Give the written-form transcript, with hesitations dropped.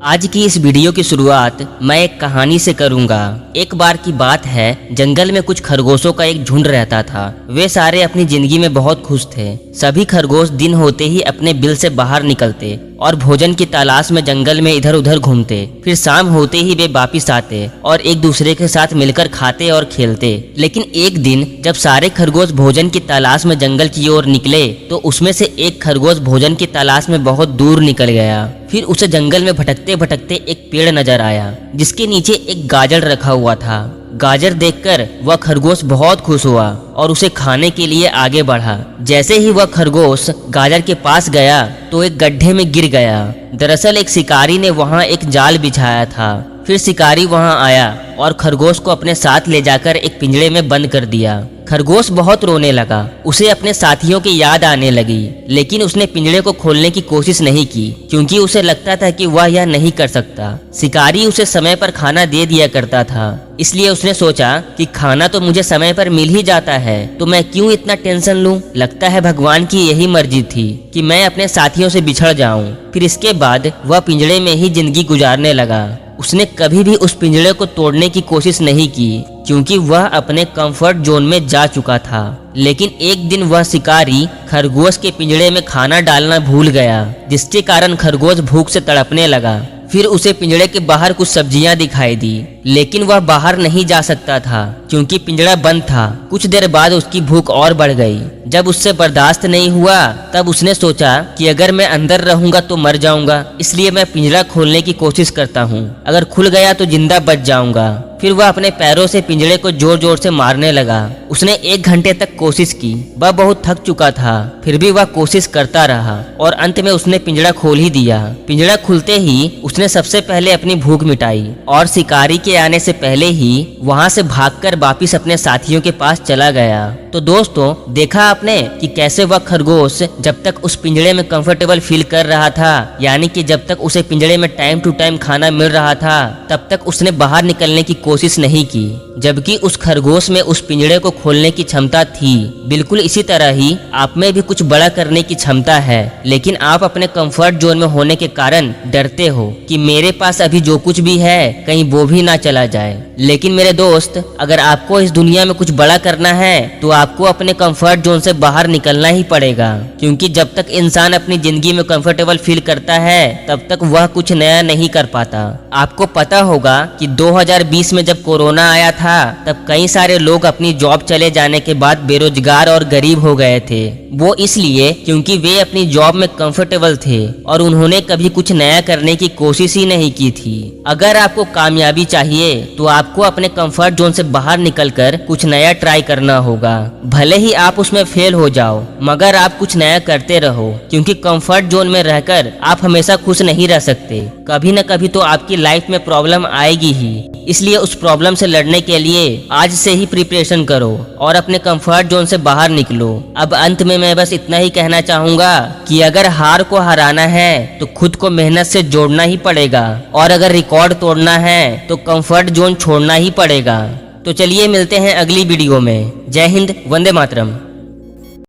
आज की इस वीडियो की शुरुआत मैं एक कहानी से करूंगा। एक बार की बात है, जंगल में कुछ खरगोशों का एक झुंड रहता था। वे सारे अपनी जिंदगी में बहुत खुश थे। सभी खरगोश दिन होते ही अपने बिल से बाहर निकलते और भोजन की तलाश में जंगल में इधर उधर घूमते। फिर शाम होते ही वे वापिस आते और एक दूसरे के साथ मिलकर खाते और खेलते। लेकिन एक दिन जब सारे खरगोश भोजन की तलाश में जंगल की ओर निकले तो उसमें से एक खरगोश भोजन की तलाश में बहुत दूर निकल गया। फिर उसे जंगल में भटकते भटकते एक पेड़ नजर आया जिसके नीचे एक गाजर रखा हुआ था। गाजर देखकर वह खरगोश बहुत खुश हुआ और उसे खाने के लिए आगे बढ़ा। जैसे ही वह खरगोश गाजर के पास गया तो एक गड्ढे में गिर गया। दरअसल एक शिकारी ने वहां एक जाल बिछाया था। फिर शिकारी वहां आया और खरगोश को अपने साथ ले जाकर एक पिंजरे में बंद कर दिया। खरगोश बहुत रोने लगा। उसे अपने साथियों की याद आने लगी, लेकिन उसने पिंजरे को खोलने की कोशिश नहीं की क्योंकि उसे लगता था कि वह यह नहीं कर सकता। शिकारी उसे समय पर खाना दे दिया करता था, इसलिए उसने सोचा कि खाना तो मुझे समय पर मिल ही जाता है, तो मैं क्यों इतना टेंशन लूं। लगता है भगवान की यही मर्जी थी कि मैं अपने साथियों से बिछड़ जाऊं। फिर इसके बाद वह पिंजरे में ही जिंदगी गुजारने लगा। उसने कभी भी उस पिंजरे को तोड़ने की कोशिश नहीं की क्योंकि वह अपने कंफर्ट जोन में जा चुका था। लेकिन एक दिन वह शिकारी खरगोश के पिंजरे में खाना डालना भूल गया, जिसके कारण खरगोश भूख से तड़पने लगा। फिर उसे पिंजरे के बाहर कुछ सब्जियां दिखाई दी, लेकिन वह बाहर नहीं जा सकता था क्योंकि पिंजरा बंद था। कुछ देर बाद उसकी भूख और बढ़ गई। जब उससे बर्दाश्त नहीं हुआ तब उसने सोचा कि अगर मैं अंदर रहूंगा तो मर जाऊंगा, इसलिए मैं पिंजरा खोलने की कोशिश करता हूँ। अगर खुल गया तो जिंदा बच जाऊंगा। फिर वह अपने पैरों से पिंजरे को जोर जोर से मारने लगा। उसने 1 घंटे तक कोशिश की। वह बहुत थक चुका था, फिर भी वह कोशिश करता रहा और अंत में उसने पिंजरा खोल ही दिया। पिंजरा खुलते ही उसने सबसे पहले अपनी भूख मिटाई और शिकारी के आने से पहले ही वहां से भागकर वापिस अपने साथियों के पास चला गया। तो दोस्तों, देखा आपने कि कैसे वह खरगोश जब तक उस पिंजरे में कंफर्टेबल फील कर रहा था, यानी कि जब तक उसे पिंजरे में टाइम टू टाइम खाना मिल रहा था, तब तक उसने बाहर निकलने की कोशिश नहीं की, जबकि उस खरगोश में उस पिंजरे को खोलने की क्षमता थी। बिल्कुल इसी तरह ही आप में भी कुछ बड़ा करने की क्षमता है, लेकिन आप अपने कंफर्ट जोन में होने के कारण डरते हो कि मेरे पास अभी जो कुछ भी है कहीं वो भी ना चला जाए। लेकिन मेरे दोस्त, अगर आपको इस दुनिया में कुछ बड़ा करना है तो आपको अपने कंफर्ट जोन से बाहर निकलना ही पड़ेगा, क्योंकि जब तक इंसान अपनी जिंदगी में कंफर्टेबल फील करता है तब तक वह कुछ नया नहीं कर पाता। आपको पता होगा कि 2020 में जब कोरोना आया था तब कई सारे लोग अपनी जॉब चले जाने के बाद बेरोजगार और गरीब हो गए थे। वो इसलिए क्योंकि वे अपनी जॉब में कंफर्टेबल थे और उन्होंने कभी कुछ नया करने की कोशिश ही नहीं की थी। अगर आपको कामयाबी चाहिए तो आपको अपने कंफर्ट जोन से बाहर निकलकर कुछ नया ट्राई करना होगा। भले ही आप उसमें फेल हो जाओ, मगर आप कुछ नया करते रहो, क्योंकि कंफर्ट जोन में रहकर आप हमेशा खुश नहीं रह सकते। कभी न कभी तो आपकी लाइफ में प्रॉब्लम आएगी ही, इसलिए उस प्रॉब्लम से लड़ने के लिए आज से ही प्रिपरेशन करो और अपने कंफर्ट जोन से बाहर निकलो। अब अंत में मैं बस इतना ही कहना चाहूंगा कि अगर हार को हराना है तो खुद को मेहनत से जोड़ना ही पड़ेगा, और अगर रिकॉर्ड तोड़ना है तो कंफर्ट जोन छोड़ना ही पड़ेगा। तो चलिए मिलते हैं अगली वीडियो में। जय हिंद, वंदे मातरम।